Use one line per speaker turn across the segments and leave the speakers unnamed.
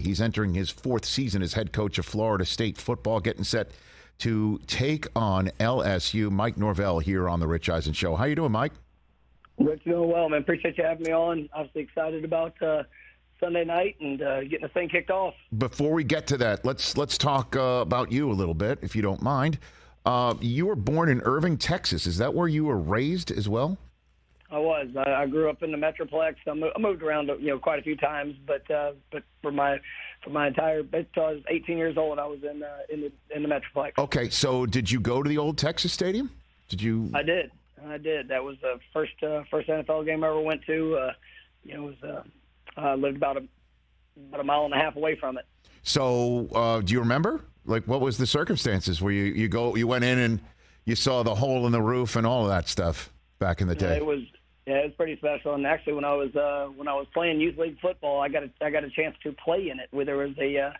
He's entering his 4th season as head coach of Florida State football, getting set to take on LSU. Mike Norvell here on the Rich Eisen Show. How you doing, Mike?
Rich, doing well, man. Appreciate you having me on. Obviously excited about Sunday night and getting the thing kicked off.
Before we get to that, let's talk about you a little bit, if you don't mind. You were born in Irvin, Texas. Is that where you were raised as well?
I was. I grew up in the Metroplex. I moved around, quite a few times, but for my entire, until I was 18 years old, I was in the Metroplex.
Okay, so did you go to the old Texas Stadium? Did you?
I did. That was the first NFL game I ever went to. I lived about a mile and a half away from it.
So, do you remember? Like, what was the circumstances where you went in and you saw the hole in the roof and all of that stuff back in the day?
It was pretty special. And actually, when I was playing youth league football, I got a chance to play in it. Where there was an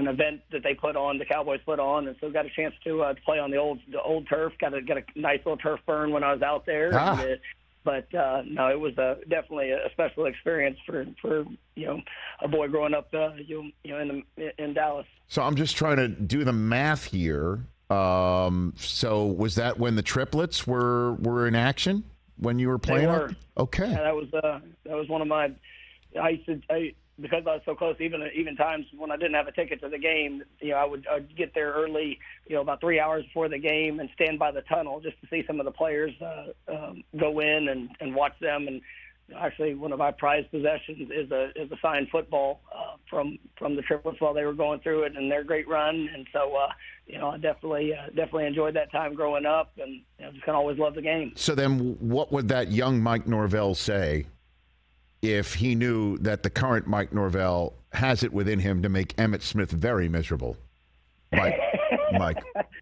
event that they put on, the Cowboys put on, and so got a chance to play on the old turf. Got a nice little turf burn when I was out there. But no, it was definitely a special experience for a boy growing up in Dallas.
So I'm just trying to do the math here. So was that when the triplets were in action when you were playing?
They were.
Okay.
Yeah, that was one of my. Because I was so close, even times when I didn't have a ticket to the game, I'd get there early, about 3 hours before the game, and stand by the tunnel just to see some of the players go in and watch them. And actually, one of my prized possessions is a signed football from the triplets while they were going through it and their great run. And so, I definitely enjoyed that time growing up, and just kind of always loved the game.
So then, what would that young Mike Norvell say if he knew that the current Mike Norvell has it within him to make Emmitt Smith very miserable? Mike,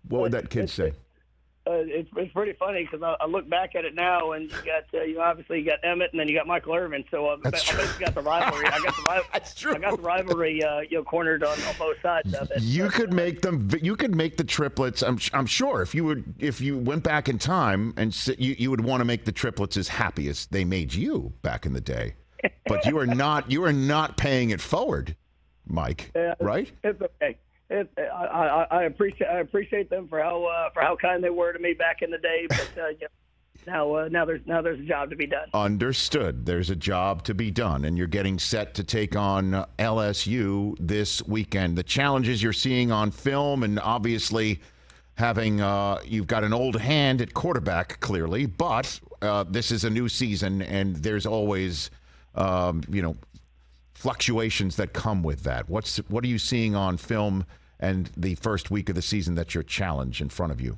what would that kid say?
It's pretty funny because I look back at it now, and you got obviously you got Emmitt, and then you got Michael Irvin. So I basically got the rivalry.
That's true.
I got the rivalry cornered on both sides of it.
You could make them. You could make the triplets. I'm sure if you went back in time and you would want to make the triplets as happy as they made you back in the day. But you are not paying it forward, Mike. Right?
It's okay. I appreciate them for how kind they were to me back in the day. But now there's a job to be done.
Understood. There's a job to be done, and you're getting set to take on LSU this weekend. The challenges you're seeing on film, and obviously having you've got an old hand at quarterback, clearly. But this is a new season, and there's always fluctuations that come with that. What are you seeing on film and the first week of the season that's your challenge in front of you?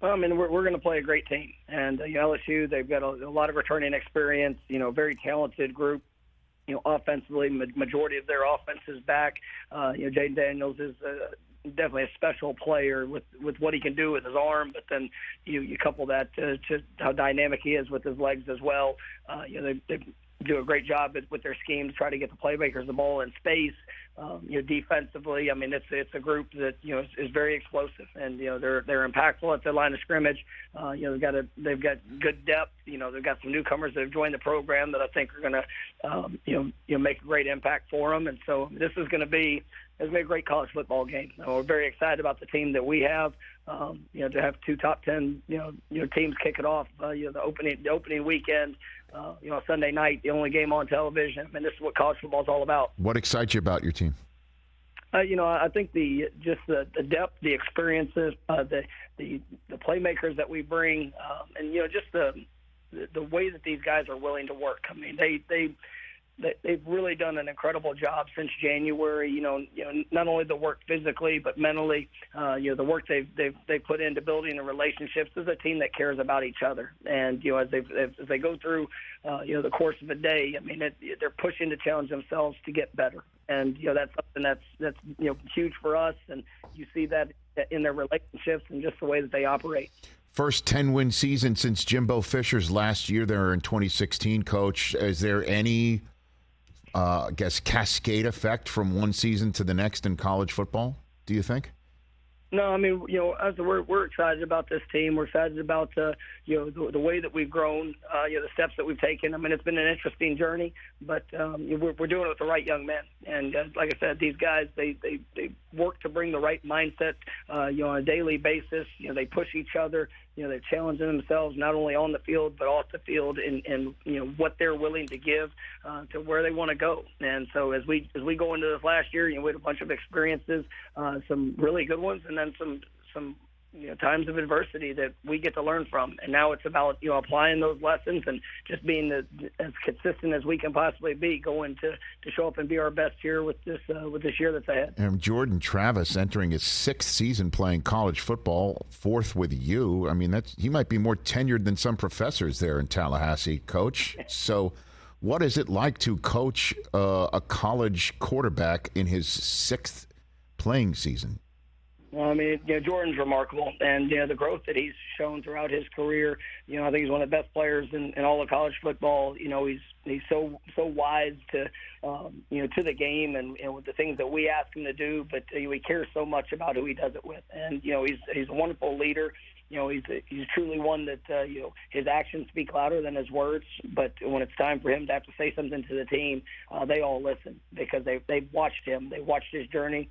Well, I mean, we're going to play a great team, and LSU, they've got a lot of returning experience. Very talented group. Offensively, majority of their offense is back. Jaden Daniels is definitely a special player with what he can do with his arm, but then you couple that to how dynamic he is with his legs as well. They do a great job with their scheme to try to get the playmakers the ball in space. Defensively, I mean, it's a group that is very explosive, and they're impactful at the line of scrimmage. They've got good depth. They've got some newcomers that have joined the program that I think are going to make a great impact for them. And so this is going to be a great college football game. We're very excited about the team that we have. To have two top 10 teams kick it off. The opening weekend. Sunday night, the only game on television. I mean, this is what college football is all about.
What excites you about your team?
I think the depth, the experiences, the playmakers that we bring, and just the way that these guys are willing to work. I mean, they've really done an incredible job since January. Not only the work physically, but mentally. The work they've put into building the relationships. This is a team that cares about each other, and as they go through the course of a day, I mean, they're pushing to challenge themselves to get better, and that's something that's huge for us, and you see that in their relationships and just the way that they operate.
First 10-win season since Jimbo Fisher's last year there in 2016, Coach. Is there any cascade effect from one season to the next in college football, do you think?
No, I mean, we're excited about this team. We're excited about the way that we've grown, the steps that we've taken. I mean, it's been an interesting journey, but we're doing it with the right young men. And like I said, these guys they work to bring the right mindset, on a daily basis. They push each other. They're challenging themselves not only on the field but off the field, and what they're willing to give to where they want to go. And so as we go into this last year, we had a bunch of experiences, some really good ones, and then some times of adversity that we get to learn from. And now it's about applying those lessons and just being as consistent as we can possibly be, going to show up and be our best here with this year that's ahead.
And Jordan Travis entering his 6th season playing college football, 4th with you. I mean, he might be more tenured than some professors there in Tallahassee, Coach. So what is it like to coach a college quarterback in his 6th playing season?
I mean, Jordan's remarkable, and the growth that he's shown throughout his career. I think he's one of the best players in all of college football. He's so wise to to the game and with the things that we ask him to do, but he cares so much about who he does it with, and he's a wonderful leader. He's truly one that his actions speak louder than his words. But when it's time for him to have to say something to the team, they all listen because they've watched him. They watched his journey.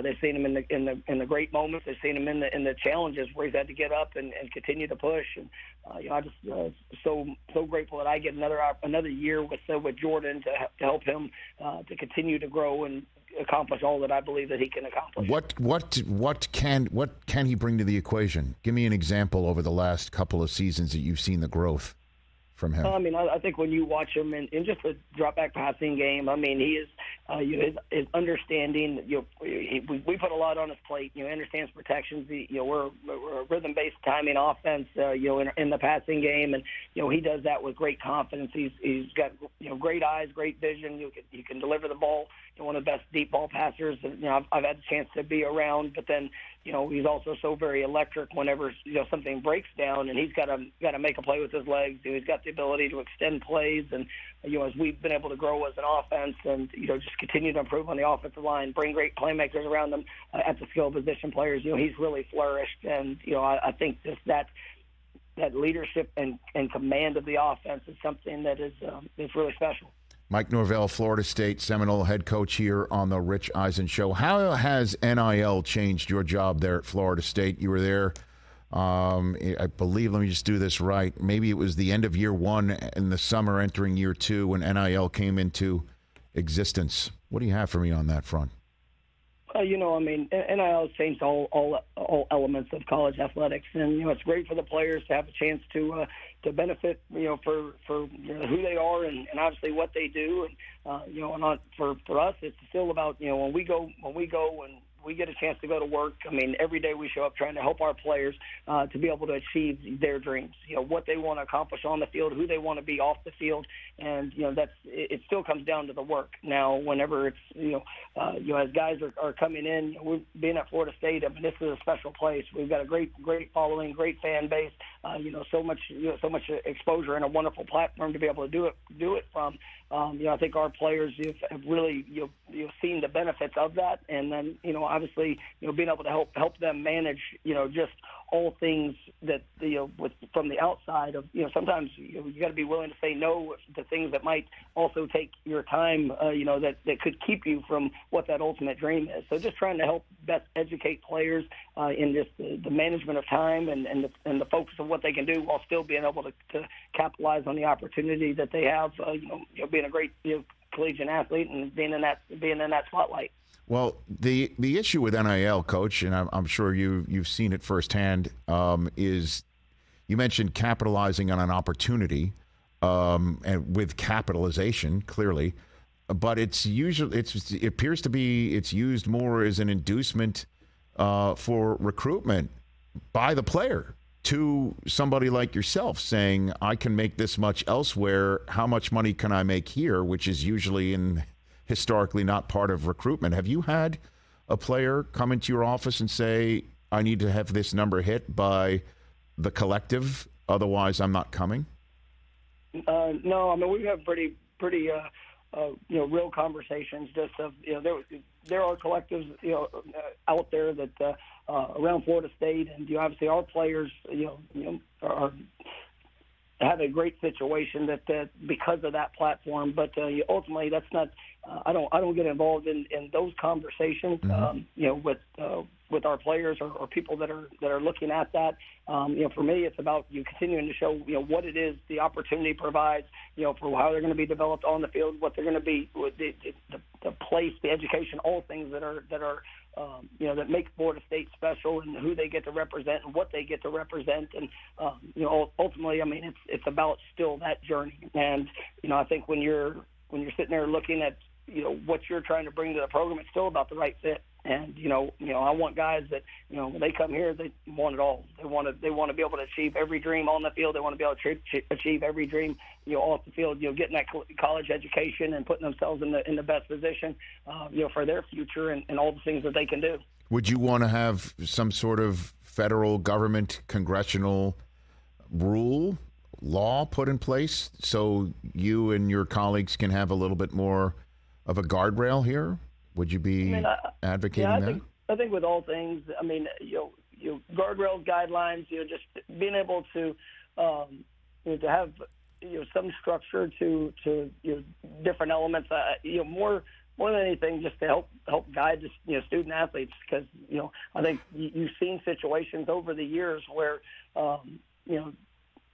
They've seen him in the great moments. They've seen him in the challenges where he's had to get up and continue to push. And I just so grateful that I get another year with Jordan to help him to continue to grow and accomplish all that I believe that he can accomplish.
What can he bring to the equation? Give me an example over the last couple of seasons that you've seen the growth from him.
I think when you watch him in just a drop back passing game, he is his understanding. We put a lot on his plate. He understands protections. We're a rhythm based timing offense. In the passing game, and he does that with great confidence. He's got great eyes, great vision. You can deliver the ball. One of the best deep ball passers I've had the chance to be around. But then he's also so very electric whenever something breaks down, and he's got to make a play with his legs. He's got the ability to extend plays, and as we've been able to grow as an offense, and just continue to improve on the offensive line, bring great playmakers around them at the skill position players. He's really flourished, and I think just that leadership and command of the offense is something that is really special.
Mike Norvell, Florida State Seminole head coach here on the Rich Eisen Show. How has NIL changed your job there at Florida State? You were there, I believe, let me just do this right, maybe it was the end of year 1 in the summer entering year 2 when NIL came into existence. What do you have for me on that front?
NIL has changed all elements of college athletics, and it's great for the players to have a chance to benefit, for who they are and obviously what they do, and for us, it's still about when we go and we get a chance to go to work. Every day we show up trying to help our players to be able to achieve their dreams, what they want to accomplish on the field, who they want to be off the field. And, it still comes down to the work. Now, whenever it's, as guys are coming in, we're being at Florida State, this is a special place. We've got a great following, great fan base, so much exposure and a wonderful platform to be able to do it from. I think our players have really seen the benefits of that, and then obviously being able to help them manage just all things that from the outside of sometimes you got to be willing to say no to things that might also take your time that could keep you from what that ultimate dream is. So just trying to help best educate players in just the management of time and the focus of what they can do while still being able to capitalize on the opportunity that they have. Being a great collegiate athlete and being in that spotlight.
Well, the issue with NIL, Coach, and I'm sure you've seen it firsthand, is you mentioned capitalizing on an opportunity, and with capitalization, clearly, but it's used more as an inducement for recruitment by the player to somebody like yourself, saying, I can make this much elsewhere. How much money can I make here? Which is usually historically not part of recruitment. Have you had a player come into your office and say, I need to have this number hit by the collective, otherwise I'm not coming?
No, we have pretty real conversations. Just of there are collectives out there that around Florida State, and obviously our players are have a great situation that because of that platform. But ultimately, that's not. I don't get involved in those conversations. With our players or people that are looking at that. For me, it's about continuing to show what it is the opportunity provides. For how they're going to be developed on the field, what they're going to be, the place, the education, all things that are that make Florida State special, and who they get to represent and what they get to represent. And ultimately, I mean, it's about still that journey. And I think when you're sitting there looking at what you're trying to bring to the program, it's still about the right fit. And I want guys that when they come here, they want it all. They want to be able to achieve every dream on the field. They want to be able to achieve every dream off the field. Getting that college education and putting themselves in the best position for their future and all the things that they can do.
Would you want to have some sort of federal government congressional law put in place so you and your colleagues can have a little bit more of a guardrail here? Would you be advocating that?
I think with all things, I mean, guardrails, guidelines, just being able to have some structure to different elements. More than anything, just to help guide the student athletes, because I think you've seen situations over the years where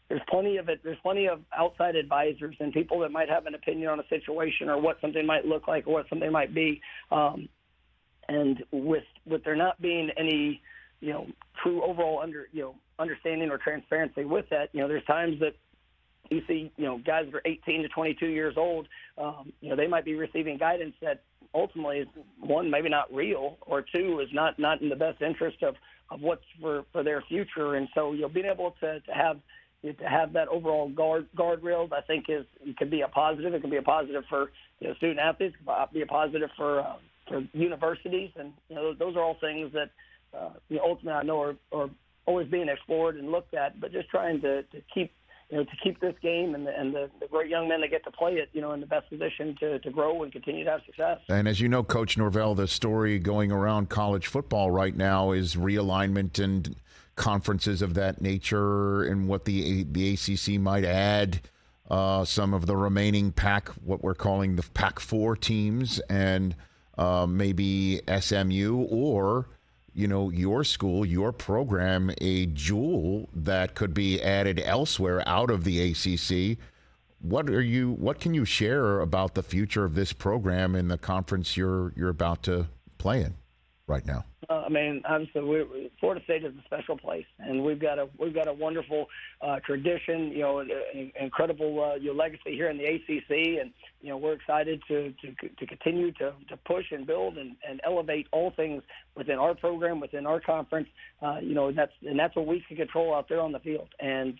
there's plenty of it. There's plenty of outside advisors and people that might have an opinion on a situation or what something might look like or what something might be. And with there not being any, true overall understanding or transparency with that, there's times that you see, guys that are 18 to 22 years old, they might be receiving guidance that ultimately is, one, maybe not real, or two, is not in the best interest of what's for their future. And so, being able to have that overall guardrails, I think it can be a positive. It can be a positive for student athletes. It can be a positive for universities, and those are all things that ultimately I know are always being explored and looked at. But just trying to keep this game and the great young men that get to play it in the best position to grow and continue to have success.
And as you know, Coach Norvell, the story going around college football right now is realignment and conferences of that nature, and what the ACC might add some of the remaining what we're calling the Pac-4 teams, and maybe SMU or your school, your program, a jewel that could be added elsewhere out of the ACC. What can you share about the future of this program in the conference you're about to play in right now?
I mean, obviously, Florida State is a special place, and we've got a wonderful tradition, incredible legacy here in the ACC, and we're excited to continue to push and build and elevate all things within our program, within our conference. That's what we can control out there on the field. And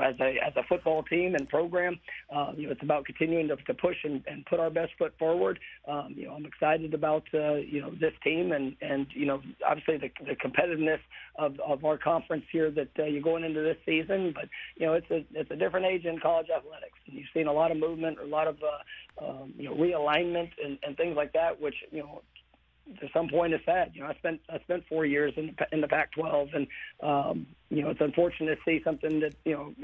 as a football team and program, it's about continuing to push and put our best foot forward. I'm excited about this team and obviously the competitiveness of our conference here that you're going into this season. But it's a different age in college athletics, and you've seen a lot of movement, a lot of realignment and things like that, which to some point is sad. I spent 4 years in the Pac-12, and it's unfortunate to see something that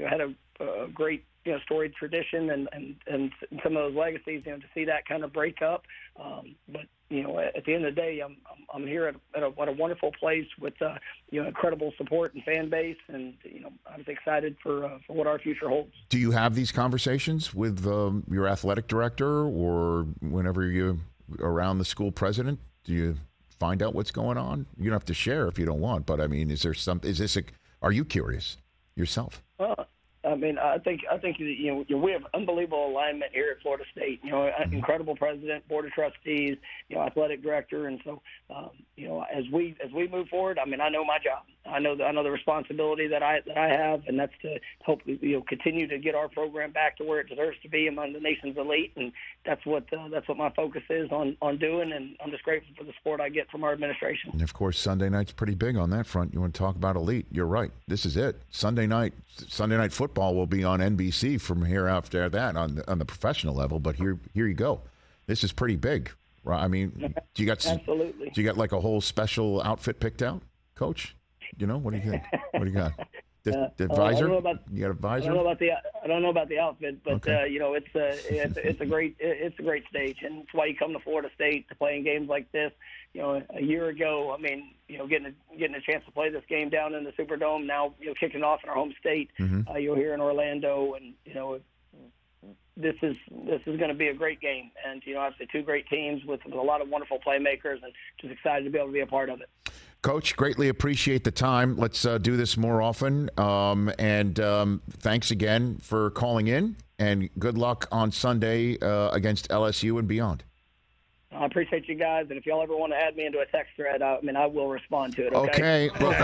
had a great storied tradition and some of those legacies. To see that kind of break up, but at the end of the day, I'm here at a wonderful place with incredible support and fan base, and I'm excited for what our future holds. Do
you have these conversations with your athletic director, or whenever you're around the school president? Do you find out what's going on? You don't have to share if you don't want, but I mean, are you curious yourself?
I mean, I think we have unbelievable alignment here at Florida State. Incredible president, board of trustees, athletic director, and so as we move forward, I mean, I know my job. I know the responsibility that I have, and that's to help continue to get our program back to where it deserves to be among the nation's elite, and that's what my focus is on doing. And I'm just grateful for the support I get from our administration.
And of course, Sunday night's pretty big on that front. You want to talk about elite? You're right. This is it. Sunday night football will be on NBC from here after that on the professional level. But here you go. This is pretty big. Right? I mean, do you got like a whole special outfit picked out, Coach? What do you think? What do you got? The visor? You got a visor?
I don't know about the outfit, but
okay.
It's a great stage, and it's why you come to Florida State to play in games like this. A year ago, I mean, getting a chance to play this game down in the Superdome. Now, kicking off in our home state.
Mm-hmm.
You're here in Orlando, and this is going to be a great game, and obviously two great teams with a lot of wonderful playmakers, and just excited to be able to be a part of it.
Coach, greatly appreciate the time. Let's do this more often, and thanks again for calling in, and good luck on Sunday against LSU and beyond.
I appreciate you guys, and if y'all ever want to add me into a text thread, I will respond to it.
Okay. Appreciate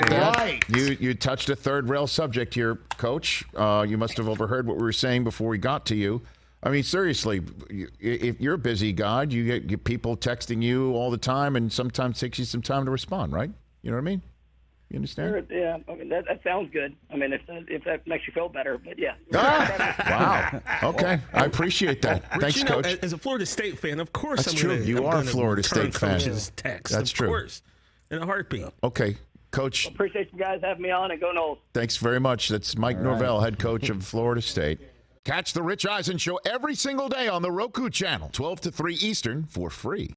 that. Right. You touched a third rail subject here, Coach. You must have overheard what we were saying before we got to you. I mean, seriously, if you're a busy guy, you get people texting you all the time, and sometimes it takes you some time to respond, right? You know what I mean? You understand?
Sure, yeah. I mean, that sounds good. I mean, if that makes you feel better, but yeah.
Wow. Okay. I appreciate that. Thanks, Coach.
As a Florida State fan, of course,
that's true. You are a Florida State fan.
Text,
that's true.
Of course, in a heartbeat.
Okay, Coach.
Appreciate you guys having me on, and go Noles.
Thanks very much. That's Mike Norvell, head coach of Florida State. Catch the Rich Eisen Show every single day on the Roku channel, 12 to 3 Eastern, for free.